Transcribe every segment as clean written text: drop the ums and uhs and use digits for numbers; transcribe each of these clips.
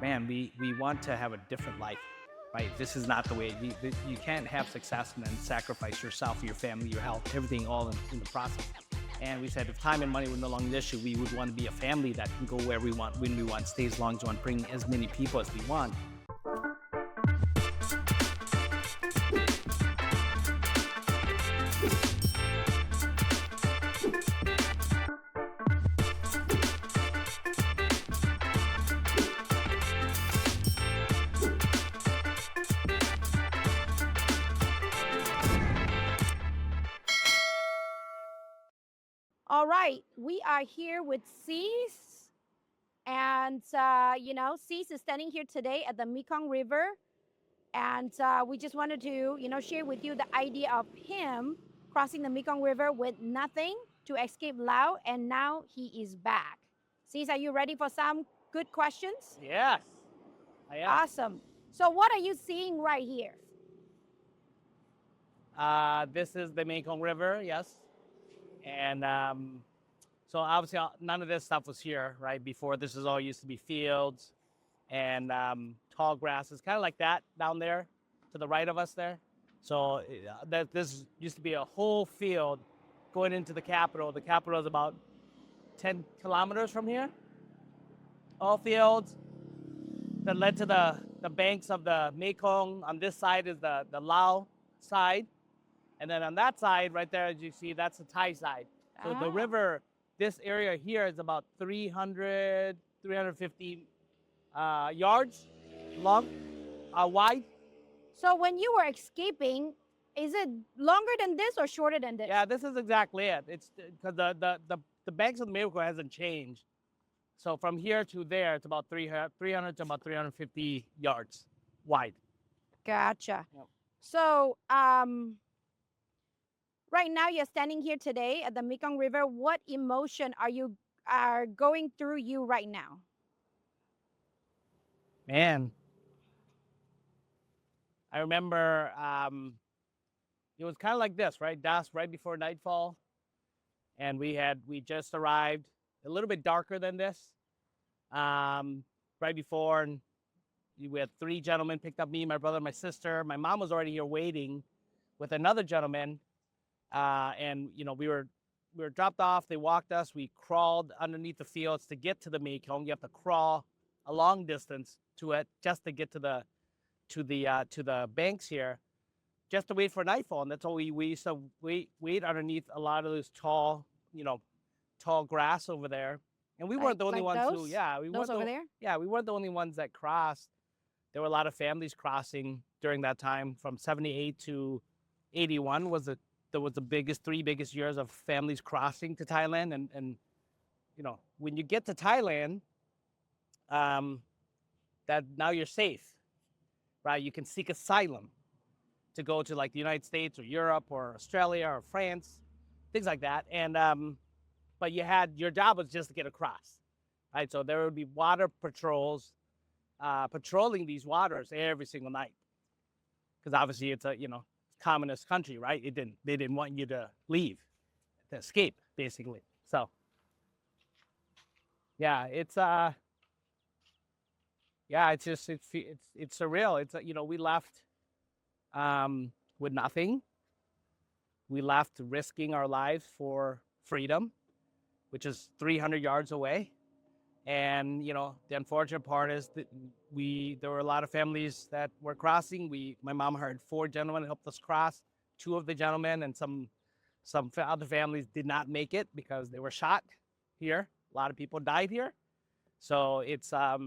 man, we want to have a different life, right? This is not the way. You can't have success and then sacrifice yourself, your family, your health, everything, all in the process. And we said if time and money were no longer an issue, we would want to be a family that can go where we want, when we want, stay as long as we want, bring as many people as we want. All right, we are here with Cease, and Cease is standing here today at the Mekong River, and we just wanted to, share with you the idea of him crossing the Mekong River with nothing to escape Laos, and now he is back. Cease, are you ready for some good questions? Yes, I am. Awesome. So, what are you seeing right here? This is the Mekong River, yes. And so obviously none of this stuff was here, right? Before this is all used to be fields and tall grasses, kind of like that down there to the right of us there. So this used to be a whole field going into the capital. The capital is about 10 kilometers from here. All fields that led to the banks of the Mekong. On this side is the Lao side. And then on that side, right there, as you see, that's the Thai side. So the river, this area here is about 300, 350 yards long, wide. So, when you were escaping, is it longer than this or shorter than this? Yeah, this is exactly it. It's because the banks of the Mekong hasn't changed. So from here to there, it's about 300 to about 350 yards wide. Gotcha. Yep. So, right now you're standing here today at the Mekong River. What emotion are going through you right now? Man, I remember it was kind of like this, right? Dusk, right before nightfall, and we just arrived, a little bit darker than this, right before, and we had three gentlemen picked up me, my brother, my sister. My mom was already here waiting with another gentleman, and we were dropped off. They walked us. We crawled underneath the fields to get to the Mekong. You have to crawl a long distance to it just to get to the banks here, just to wait for nightfall. And that's all we used to wait underneath a lot of this tall grass over there. And we weren't the only like ones those? we Those weren't over there? yeah, we weren't the only ones that crossed. There were a lot of families crossing during that time. From 78 to 81 there was the three biggest years of families crossing to Thailand. And when you get to Thailand, that now you're safe, right? You can seek asylum to go to like the United States or Europe or Australia or France, things like that. And but your job was just to get across, right? So there would be water patrols patrolling these waters every single night, because obviously it's a communist country, right? They didn't want you to leave, to escape, basically. So yeah, it's just it's surreal. It's we left with nothing. We left risking our lives for freedom, which is 300 yards away. And the unfortunate part is that there were a lot of families that were crossing. My mom heard four gentlemen helped us cross. Two of the gentlemen and some other families did not make it because they were shot here. A lot of people died here. So it's but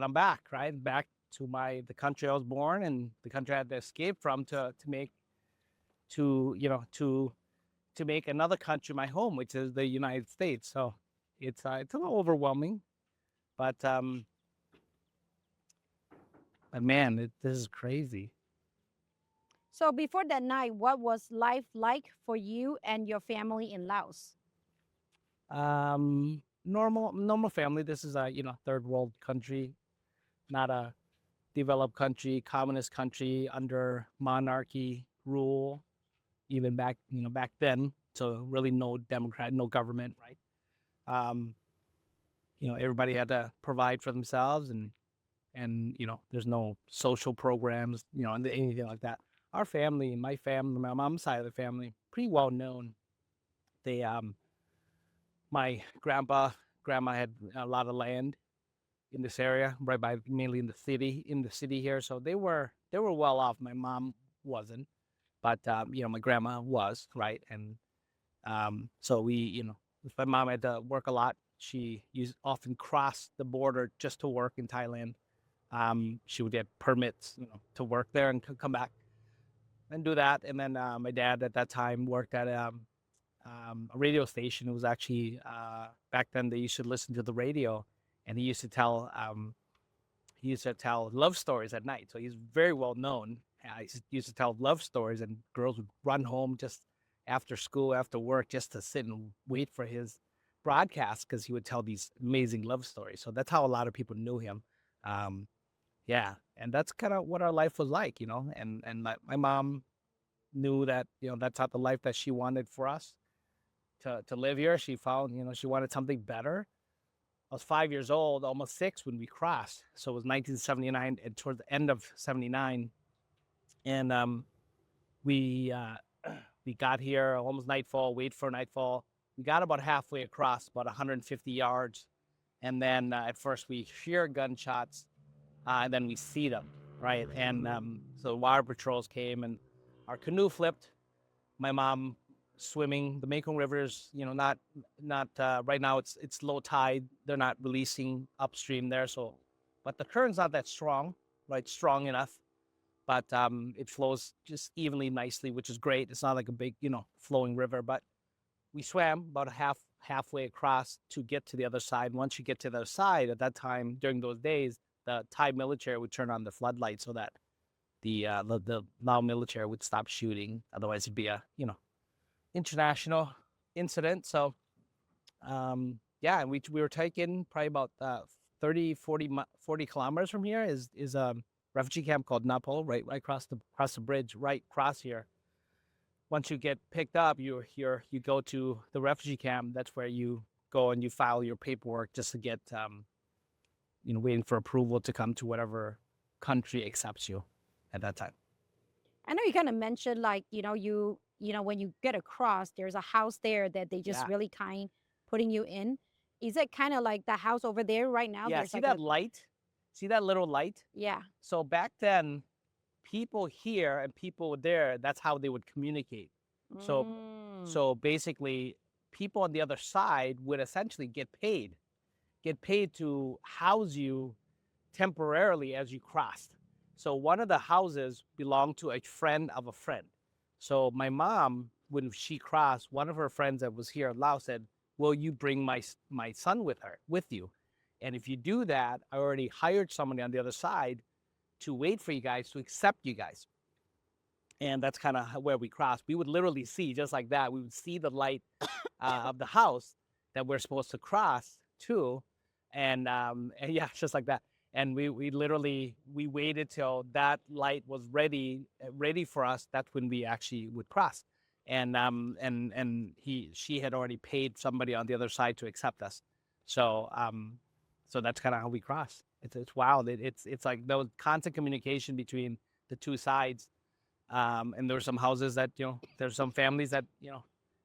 I'm back, right? Back to the country I was born and the country I had to escape from to make another country my home, which is the United States. So it's a little overwhelming, but man, this is crazy. So, before that night, what was life like for you and your family in Laos? Normal family. This is a third world country, not a developed country, communist country under monarchy rule, even back then. So really no democrat, no government, right? everybody had to provide for themselves, and there's no social programs, and anything like that. Our family, my family, my mom's side of the family, pretty well known. They My grandma had a lot of land in this area, right by mainly in the city here. So they were well off. My mom wasn't, but my grandma was, right. And so my mom had to work a lot. She used often crossed the border just to work in Thailand. She would get permits, to work there and come back and do that. And then my dad at that time worked at a radio station. It was actually back then they used to listen to the radio, and he used to tell love stories at night. So he's very well known. He used to tell love stories, and girls would run home just after school, after work, just to sit and wait for his broadcast because he would tell these amazing love stories. So that's how a lot of people knew him. Um, yeah, and that's kind of what our life was like, And my mom knew that that's not the life that she wanted for us to live here. She found she wanted something better. I was 5 years old, almost six when we crossed. So it was 1979, and towards the end of '79, and we we got here almost nightfall. Wait for nightfall. We got about halfway across, about 150 yards, and then at first we hear gunshots, and then we see them, right? And so water patrols came, and our canoe flipped. My mom swimming the Mekong Rivers, not right now. It's low tide. They're not releasing upstream there, so but the current's not that strong, right? Strong enough, but it flows just evenly, nicely, which is great. It's not like a big, flowing river, but we swam about halfway across to get to the other side. Once you get to the other side, at that time during those days, the Thai military would turn on the floodlights so that the Lao military would stop shooting. Otherwise, it'd be a international incident. So yeah, and we were taken probably about 30, 40 kilometers from here is a refugee camp called Napo, right across the bridge, right across here. Once you get picked up, you go to the refugee camp. That's where you go and you file your paperwork just to get waiting for approval to come to whatever country accepts you at that time. I know you kind of mentioned like, when you get across, there's a house there that they just Yeah. really kind putting you in. Is it kind of like the house over there right now? Yeah, There's see like that light? See that little light? yeah. So back then, people here and people there, that's how they would communicate. So Mm. so basically, people on the other side would essentially get paid to house you temporarily as you crossed. So one of the houses belonged to a friend of a friend. So my mom, when she crossed, one of her friends that was here in Laos said, "Will you bring my son with you? And if you do that, I already hired somebody on the other side to wait for you guys to accept you guys." And that's kind of where we crossed. We would literally see just like that. We would see the light of the house that we're supposed to cross to, and yeah, just like that. And we literally we waited till that light was ready for us. That's when we actually would cross. And she had already paid somebody on the other side to accept us. So that's kind of how we cross. It's wild. It's like there was constant communication between the two sides. And there were some houses that there's some families that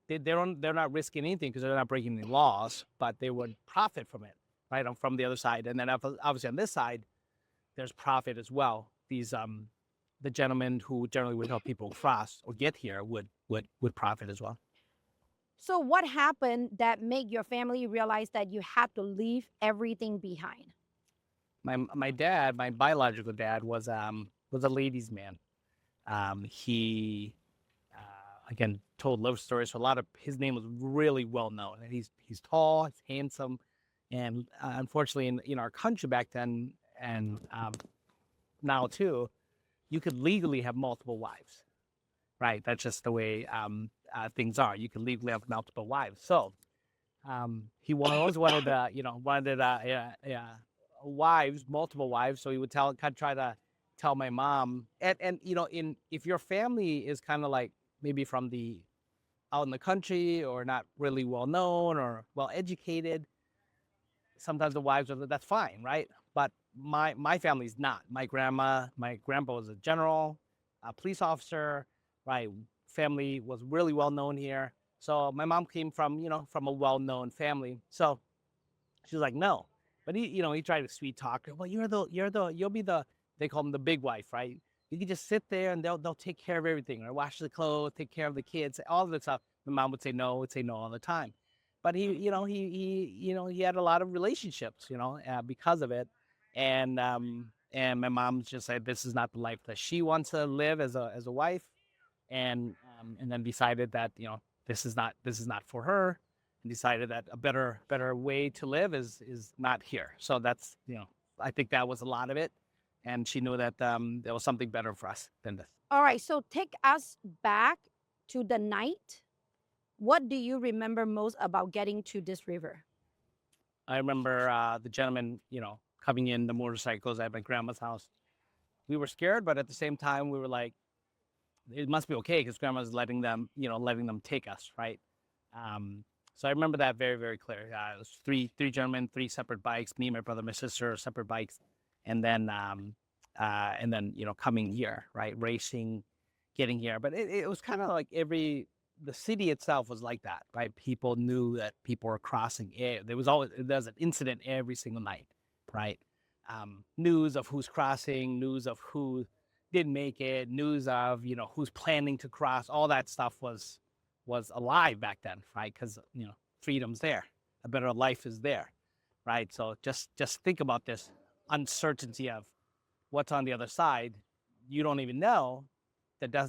they're not risking anything because they're not breaking any laws, but they would profit from it, right? From the other side, and then obviously on this side, there's profit as well. These the gentlemen who generally would help people cross or get here would profit as well. So what happened that made your family realize that you had to leave everything behind? My dad, my biological dad, was a ladies' man. He again told love stories. So a lot of his name was really well known, and he's tall, he's handsome, and unfortunately in our country back then and now too, you could legally have multiple wives, right? That's just the way things are. You can legally have multiple wives. So he always wanted yeah, wives, multiple wives. So he would try to tell my mom, and in if your family is kind of like maybe from the out in the country or not really well known or well educated, sometimes the wives are, that's fine, right? But my family's not. My grandpa was a general, a police officer, right? Family was really well known here. So my mom came from, from a well known family. So she's like, no. But he tried to sweet talk her. Well, you'll be the, they call them the big wife, right? You can just sit there and they'll take care of everything, or wash the clothes, take care of the kids, all of the stuff. My mom would say no all the time. But he had a lot of relationships, because of it. And my mom just said this is not the life that she wants to live as a wife, and then decided that this is not for her, and decided that a better way to live is not here. So that's I think that was a lot of it, and she knew that there was something better for us than this. All right, so take us back to the night. What do you remember most about getting to this river? I remember the gentleman, coming in the motorcycles at my grandma's house. We were scared, but at the same time, we were like, it must be okay because grandma's letting them take us, right? So I remember that very, very clear. It was three gentlemen, three separate bikes. Me, my brother, my sister, separate bikes, and then coming here, right, racing, getting here. But it was kind of like the city itself was like that, right? People knew that people were crossing. There's an incident every single night, right? News of who's crossing, news of who didn't make it, news of who's planning to cross. All that stuff was alive back then, right? Because freedom's there, a better life is there, right? So just think about this uncertainty of what's on the other side. You don't even know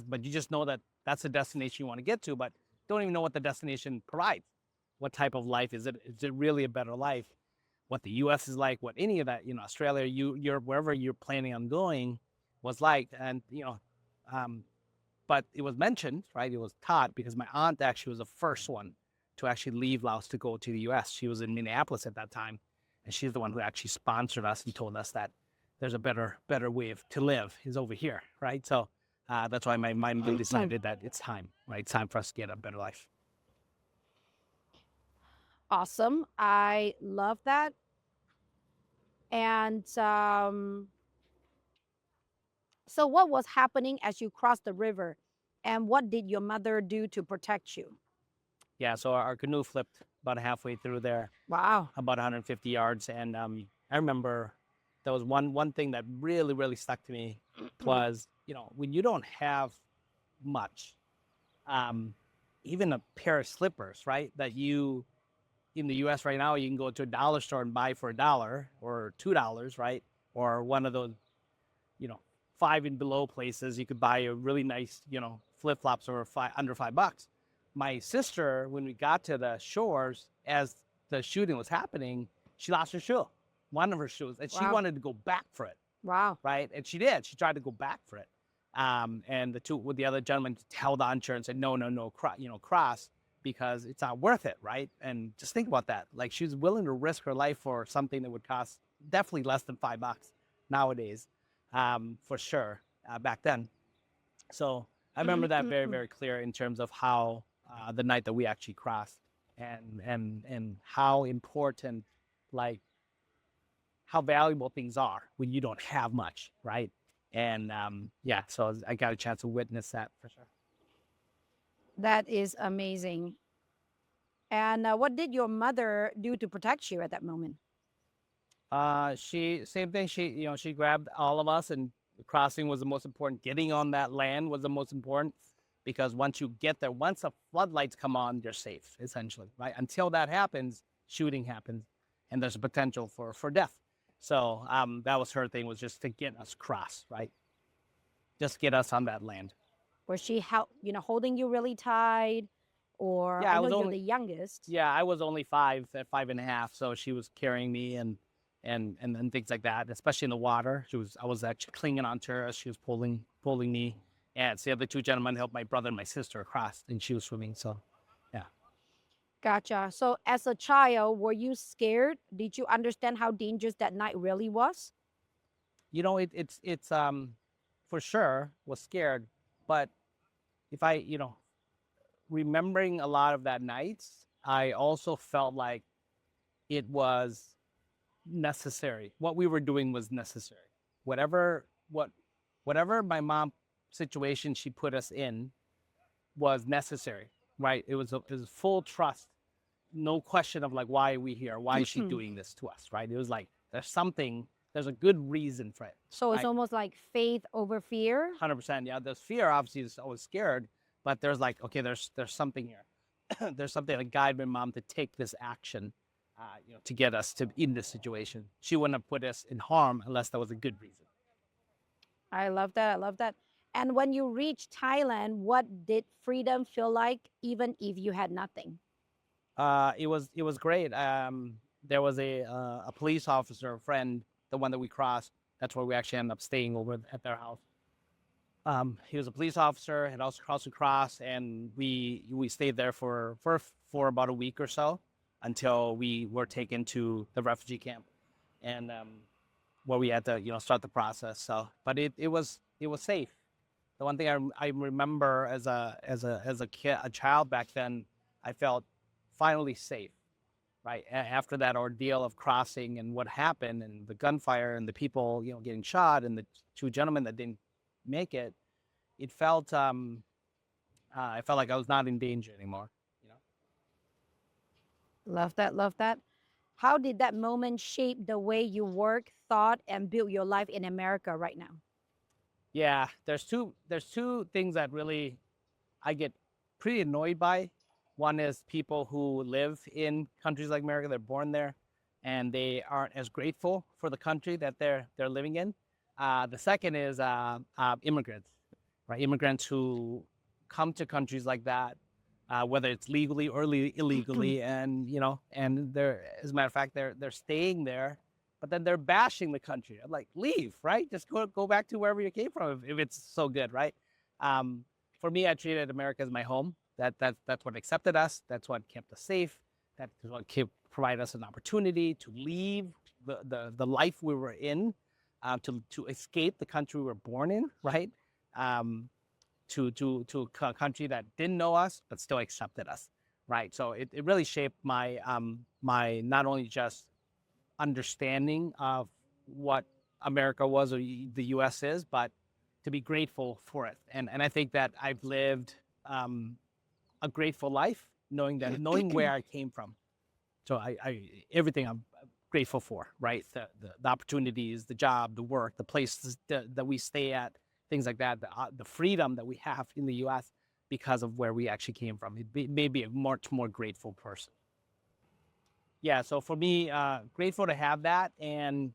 but you just know that that's the destination you want to get to, but don't even know what the destination provides. What type of life is it? Is it really a better life? What the U.S. is like? What any of that, Australia, you're wherever you're planning on going was like, and but it was mentioned, right? It was taught because my aunt actually was the first one to actually leave Laos to go to the U.S. She was in Minneapolis at that time, and she's the one who actually sponsored us and told us that there's a better way to live is over here, right? So that's why my mind decided that it's time, right? It's time for us to get a better life. Awesome. I love that. And so, what was happening as you crossed the river? And what did your mother do to protect you? Yeah, so our canoe flipped about halfway through there, Wow. about 150 yards, and I remember there was one thing that really really stuck to me was when you don't have much, even a pair of slippers, right? That you in the U.S. right now you can go to a dollar store and buy for $1 or $2, right? Or one of those, you know, $5 and below places you could buy a really nice, flip flops for under $5. My sister, when we got to the shores, as the shooting was happening, she lost her shoe, one of her shoes, and she Wow. wanted to go back for it, Wow. right? And she did. She tried to go back for it. And the other gentleman held on to her and said, no, cross, because it's not worth it, right? And just think about that. Like, she's willing to risk her life for something that would cost definitely less than $5 nowadays, for sure, back then. So I remember that very, very clear in terms of how the night that we actually crossed, and how important, like, how valuable things are when you don't have much, right? And yeah, so I got a chance to witness that for sure. That is amazing. And what did your mother do to protect you at that moment? She same thing. She grabbed all of us, and the crossing was the most important. Getting on that land was the most important, because once you get there, once the floodlights come on, you're safe, essentially, right? Until that happens, shooting happens, and there's a potential for death. So that was her thing, was just to get us cross, right? Just get us on that land. Was she holding you really tight? Or Yeah, I I know was you're only the youngest. Yeah, I was only 5 and a half, so she was carrying me and things like that, especially in the water. I was actually clinging onto her as she was pulling me. And so the other two gentlemen helped my brother and my sister across, and she was swimming. So, yeah. Gotcha. So as a child, were you scared? Did you understand how dangerous that night really was? It's for sure was scared, but if I remembering a lot of that night, I also felt like it was necessary. What we were doing was necessary. Whatever what whatever my mom situation she put us in was necessary, right? It was full trust, no question of like why are we here? Why is she doing this to us, right? It was like there's a good reason for it, So it's right? almost like faith over fear. 100%. Yeah, there's fear. Obviously, is always scared, but there's like okay, there's something here. There's something that guide my mom to take this action, to get us to in this situation. She wouldn't have put us in harm unless that was a good reason. I love that. I love that. And when you reached Thailand, what did freedom feel like, even if you had nothing? It was great. There was a police officer, a friend, the one that we crossed. That's where we actually ended up staying over at their house. He was a police officer, had also crossed across, and we stayed there for about a week or so until we were taken to the refugee camp, and where we had to start the process. So, but it was safe. The one thing I remember as a kid, a child back then, I felt finally safe. Right after that ordeal of crossing and what happened and the gunfire and the people getting shot and the two gentlemen that didn't make it, it felt I felt like I was not in danger anymore. You know. Love that. Love that. How did that moment shape the way you work, thought, and build your life in America right now? Yeah, there's two things that really I get pretty annoyed by. One is people who live in countries like America, they're born there, and they aren't as grateful for the country that they're living in. The second is immigrants, right? Immigrants who come to countries like that, whether it's legally or illegally, and and they're, as a matter of fact, they're staying there, but then they're bashing the country. I'm like, leave, right? Just go back to wherever you came from if it's so good, right? For me, I treated America as my home. That's what accepted us. That's what kept us safe. That's what provided us an opportunity to leave the life we were in, to escape the country we were born in, right? Um, to a country that didn't know us but still accepted us, right? So it really shaped my my not only just understanding of what America was or the U.S. is, but to be grateful for it. And I think that I've lived a grateful life, knowing where I came from. So I everything I'm grateful for, right? The opportunities, the job, the work, the places that we stay at, things like that, the freedom that we have in the U.S. because of where we actually came from. Made me a much more grateful person. Yeah, so for me, grateful to have that. And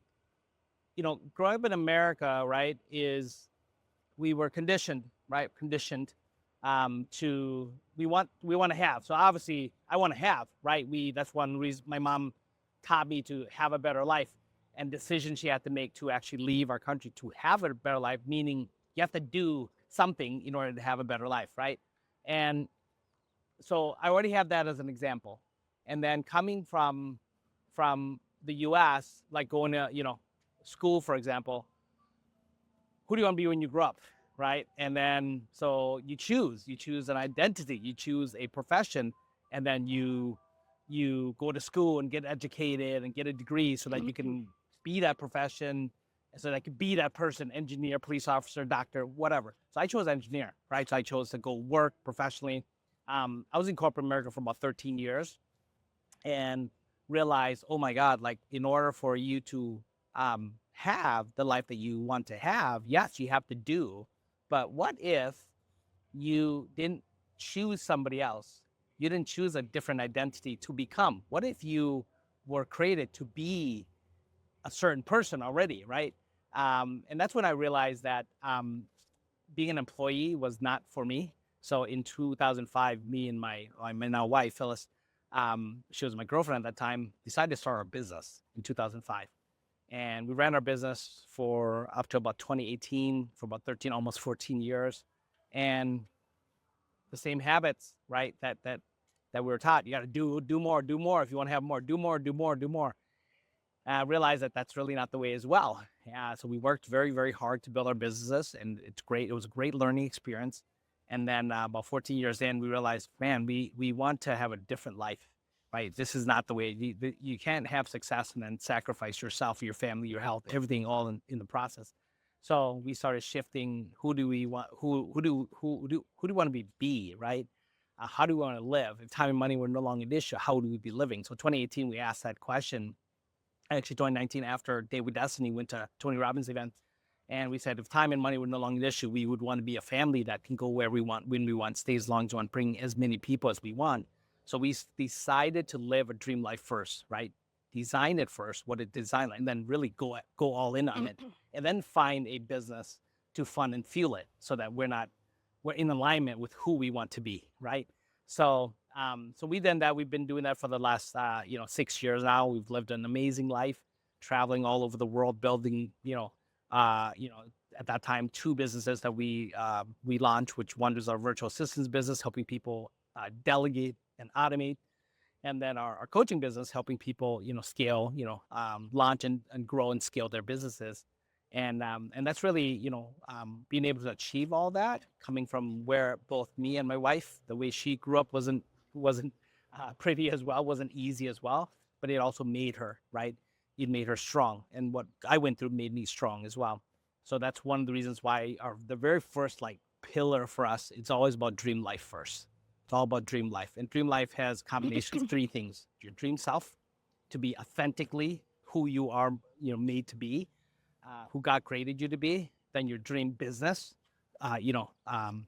growing up in America, right, is we were conditioned, right? Conditioned to we want to have. So obviously, I want to have, right? That's one reason my mom taught me to have a better life, and decisions she had to make to actually leave our country to have a better life. Meaning, you have to do something in order to have a better life, right? And so I already have that as an example. And then coming from the U.S., like going to school, for example, who do you want to be when you grow up, right? And then so you choose an identity, you choose a profession, and then you go to school and get educated and get a degree so that you can be that profession, so that I could be that person, engineer, police officer, doctor, whatever. So I chose engineer, right? So I chose to go work professionally. I was in corporate America for about 13 years and realized, oh my God, like in order for you to have the life that you want to have, yes, you have to do. But what if you didn't choose somebody else? You didn't choose a different identity to become. What if you were created to be a certain person already, right? And that's when I realized that being an employee was not for me. So in 2005, me and my now wife, Phyllis, she was my girlfriend at that time, decided to start our business in 2005. And we ran our business for up to about 2018, for about 13, almost 14 years. And the same habits, right? That we were taught. You got to do more, do more. If you want to have more, do more, do more, do more. I realized that that's really not the way as well. So we worked very, very hard to build our businesses, and it's great. It was a great learning experience. And then about 14 years in, we realized, man, we want to have a different life. right? This is not the way. You can't have success and then sacrifice yourself, your family, your health, everything all in the process. So we started shifting. Who do we want? Who do we want to be? Right? How do we want to live? If time and money were no longer an issue, how would we be living? So 2018, we asked that question. I actually joined 19 after Day with Destiny, went to Tony Robbins event. And we said, if time and money were no longer an issue, we would want to be a family that can go where we want, when we want, stay as long as we want, bring as many people as we want. So we decided to live a dream life first, right? Design it first, what it designed, and then really go all in on it, and then find a business to fund and fuel it, so that we're in alignment with who we want to be, right? So so we've been doing that for the last 6 years now. We've lived an amazing life, traveling all over the world, building uh, you know, at that time, two businesses that we launched, which one was our virtual assistants business, helping people delegate and automate, and then our coaching business, helping people, scale, launch and grow and scale their businesses. And that's really, being able to achieve all that, coming from where both me and my wife, the way she grew up wasn't pretty as well, wasn't easy as well, but it also made her, right? It made her strong, and what I went through made me strong as well. So that's one of the reasons why the very first like pillar for us, it's always about dream life first. It's all about dream life, and dream life has a combination of three things: your dream self, to be authentically who you are, made to be, who God created you to be. Then your dream business, uh, you know, um,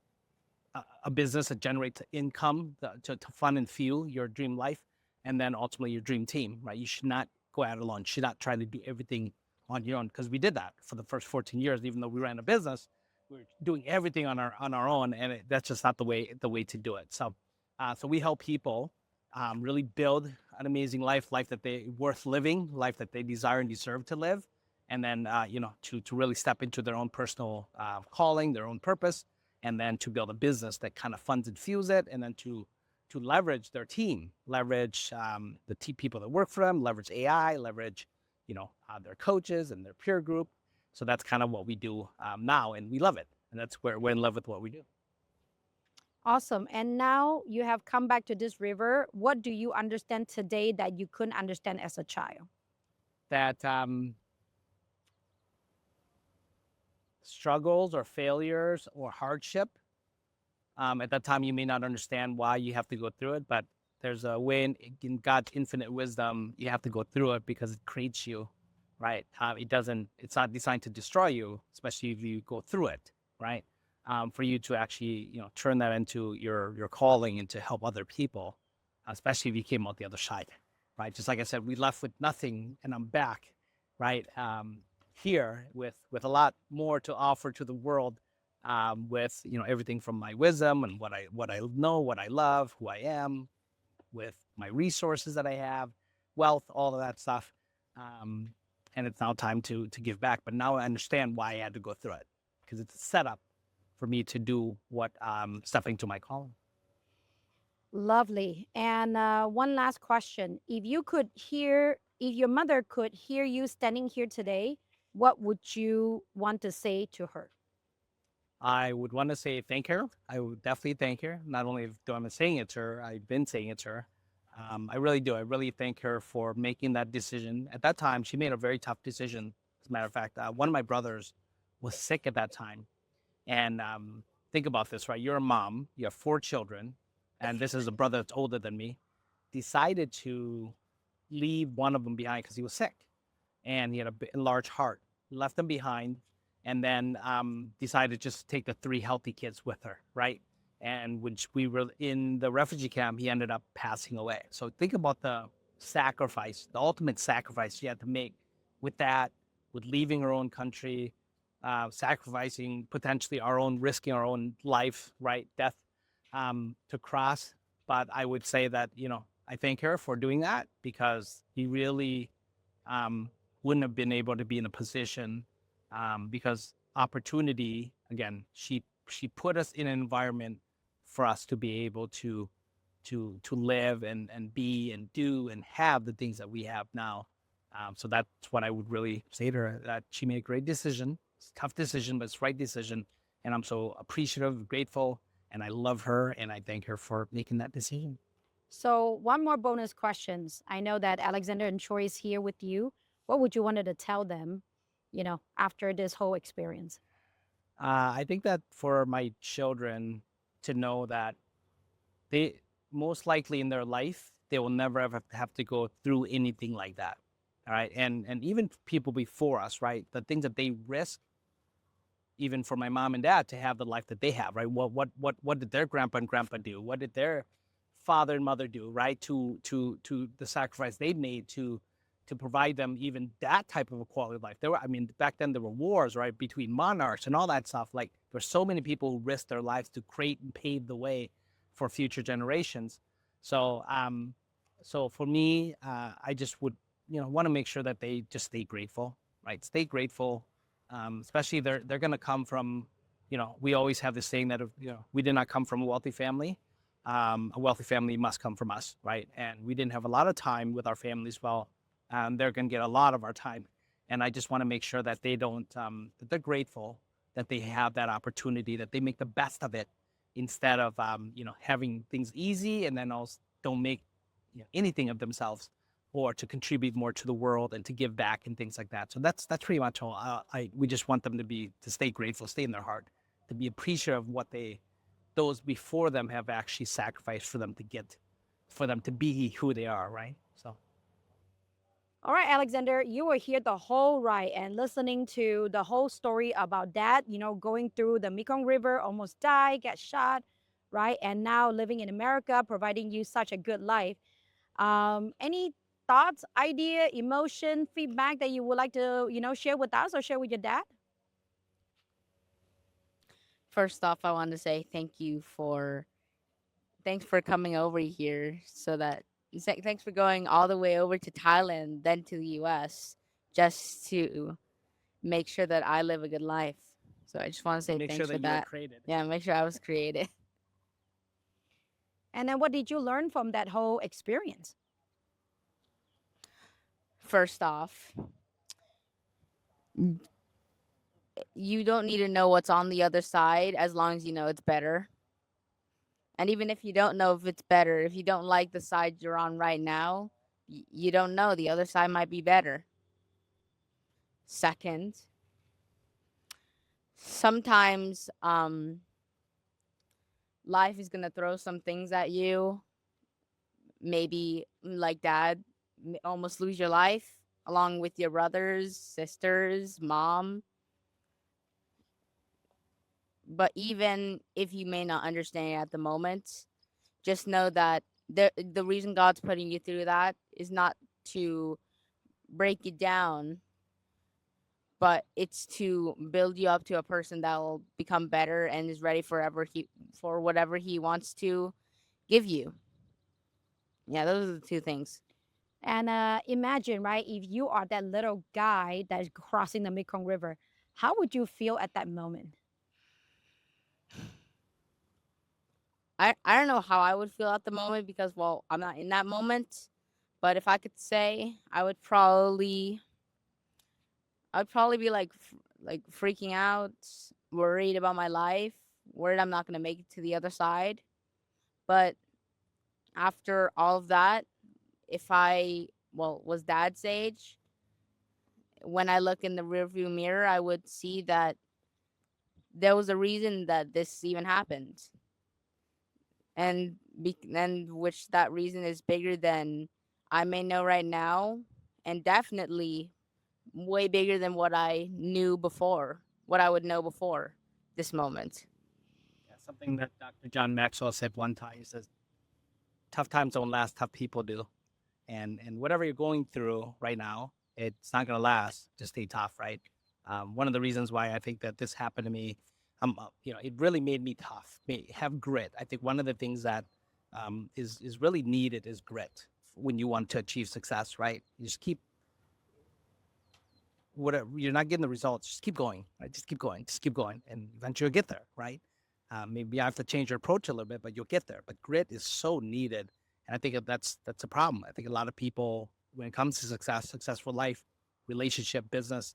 a business that generates income to fund and fuel your dream life, and then ultimately your dream team, right? You should not go out alone. You should not try to do everything on your own, because we did that for the first 14 years. Even though we ran a business, we were doing everything on our own, and that's just not the way to do it. So, so we help people really build an amazing life that they worth living, life that they desire and deserve to live, and then to really step into their own personal calling, their own purpose, and then to build a business that kind of funds and fuels it, and then to leverage their team, leverage the people that work for them, leverage AI, leverage their coaches and their peer group. So that's kind of what we do now, and we love it, and that's where we're in love with what we do. Awesome. And now you have come back to this river. What do you understand today that you couldn't understand as a child? That struggles or failures or hardship, at that time you may not understand why you have to go through it, but there's a way in God's infinite wisdom, you have to go through it because it creates you, right? It's not designed to destroy you, especially if you go through it, right? For you to actually, turn that into your calling and to help other people, especially if you came out the other side, right? Just like I said, we left with nothing, and I'm back, right? Here with a lot more to offer to the world, with everything from my wisdom and what I know, what I love, who I am, with my resources that I have, wealth, all of that stuff. Um, and it's now time to give back. But now I understand why I had to go through it, because it's a setup for me to do what stepping to my calling. Lovely. And one last question. If your mother could hear you standing here today, what would you want to say to her? I would want to say thank her. I would definitely thank her. Not only do I saying it to her, I've been saying it to her. I really do. I really thank her for making that decision. At that time, she made a very tough decision. As a matter of fact, one of my brothers was sick at that time. And think about this, right? You're a mom, you have four children, and this is a brother that's older than me, decided to leave one of them behind because he was sick and he had a large heart, left them behind, and then decided to just take the three healthy kids with her, right? And when we were in the refugee camp, he ended up passing away. So think about the sacrifice, the ultimate sacrifice she had to make with that, with leaving her own country, sacrificing potentially risking our own life, right? Death, to cross. But I would say that, I thank her for doing that, because he really wouldn't have been able to be in a position, because opportunity, again, she put us in an environment for us to be able to live and be and do and have the things that we have now. So that's what I would really say to her, that she made a great decision. It's a tough decision, but it's the right decision. And I'm so appreciative, grateful, and I love her, and I thank her for making that decision. So one more bonus questions. I know that Alexander and Troy is here with you. What would you wanted to tell them, after this whole experience? I think that for my children to know that they most likely in their life they will never ever have to go through anything like that. All right, and even people before us, right? The things that they risk, even for my mom and dad to have the life that they have, right? What did their grandpa and grandpa do? What did their father and mother do, right? To the sacrifice they made to provide them even that type of a quality of life. There were, I mean, back then there were wars, right, between monarchs and all that stuff. Like there's so many people who risked their lives to create and pave the way for future generations. So, so for me, I just would, want to make sure that they just stay grateful, right? Stay grateful, especially they're going to come from, we always have this saying that we did not come from a wealthy family. A wealthy family must come from us, right? And we didn't have a lot of time with our families. Well, they're going to get a lot of our time, and I just want to make sure that they don't, that they're grateful that they have that opportunity, that they make the best of it, instead of having things easy and then also don't make anything of themselves, or to contribute more to the world and to give back and things like that. So that's pretty much all. We just want them to stay grateful, stay in their heart, to be appreciative of what those before them have actually sacrificed for them to be who they are, right? So All right, Alexander, you were here the whole ride and listening to the whole story about dad, going through the Mekong River, almost died, get shot, right? And now living in America, providing you such a good life. Any thoughts, idea, emotion, feedback that you would like to, share with us or share with your dad? First off, I want to say thanks for coming over here thanks for going all the way over to Thailand, then to the US, just to make sure that I live a good life. So I just want to say make sure thanks for that you were that. created. Yeah, make sure I was created. And then what did you learn from that whole experience? First off, you don't need to know what's on the other side as long as you know it's better. And even if you don't know if it's better, if you don't like the side you're on right now, you don't know. The other side might be better. Second, sometimes life is going to throw some things at you. Maybe like dad, almost lose your life along with your brothers, sisters, mom. But even if you may not understand it at the moment, just know that the reason God's putting you through that is not to break you down, but it's to build you up to a person that will become better and is ready for whatever he wants to give you. Yeah, those are the two things. And imagine, right, if you are that little guy that is crossing the Mekong River, how would you feel at that moment? I don't know how I would feel at the moment because, well, I'm not in that moment. But if I could say, I'd probably be like freaking out, worried about my life, worried I'm not gonna make it to the other side. But after all of that, if I was dad's age, when I look in the rearview mirror, I would see that there was a reason that this even happened, and which that reason is bigger than I may know right now, and definitely way bigger than what I knew before, what I would know before this moment. Yeah, something that Dr. John Maxwell said one time. He says, "Tough times don't last; tough people do." And whatever you're going through right now, it's not gonna last. Just stay tough, right? One of the reasons why I think that this happened to me, it really made me tough. Have grit. I think one of the things that is really needed is grit when you want to achieve success, right? You just keep whatever you're not getting the results, just keep going, right? Just keep going, and eventually you'll get there, right? Maybe you have to change your approach a little bit, but you'll get there. But grit is so needed, and I think that's a problem. I think a lot of people, when it comes to successful life, relationship, business,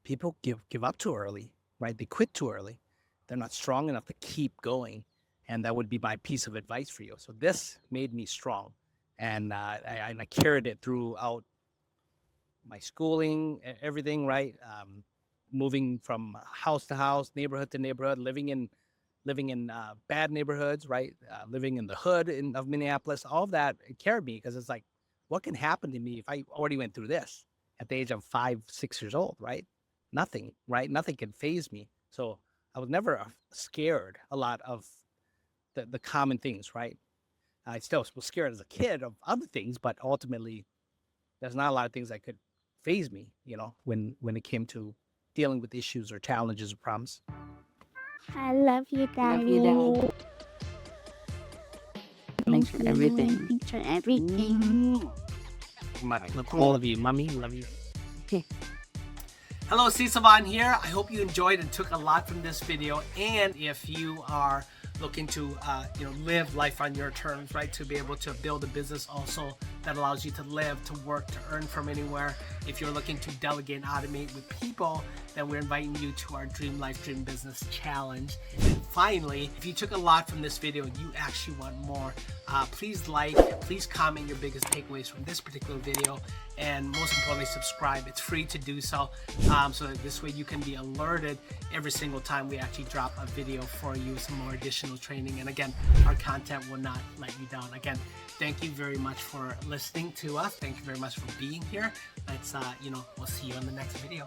people give up too early, right? They quit too early. They're not strong enough to keep going, And that would be my piece of advice for you. So this made me strong, and I carried it throughout my schooling, everything, right? Moving from house to house, neighborhood to neighborhood, living in bad neighborhoods, right? Living in the hood of Minneapolis, all of that, it carried me, because it's like, what can happen to me if I already went through this at the age of 5, 6 years old, right? Nothing, right? Nothing can phase me. So I was never scared a lot of the common things, right? I still was scared as a kid of other things, but ultimately, there's not a lot of things that could phase me, when it came to dealing with issues or challenges or problems. I love you, Daddy. Love you, Dad. Thanks for everything. Thanks for everything. All of you, mommy, love you. Hello, C. Savan here. I hope you enjoyed and took a lot from this video. And if you are looking to live life on your terms, right, to be able to build a business also that allows you to live, to work, to earn from anywhere, if you're looking to delegate and automate with people, then we're inviting you to our Dream Life Dream Business Challenge. And finally, if you took a lot from this video and you actually want more, please please comment your biggest takeaways from this particular video, and most importantly, subscribe. It's free to do so, so that this way you can be alerted every single time we actually drop a video for you, some more additional training. And again, our content will not let you down. Again, thank you very much for listening to us. Thank you very much for being here. Let's, we'll see you in the next video.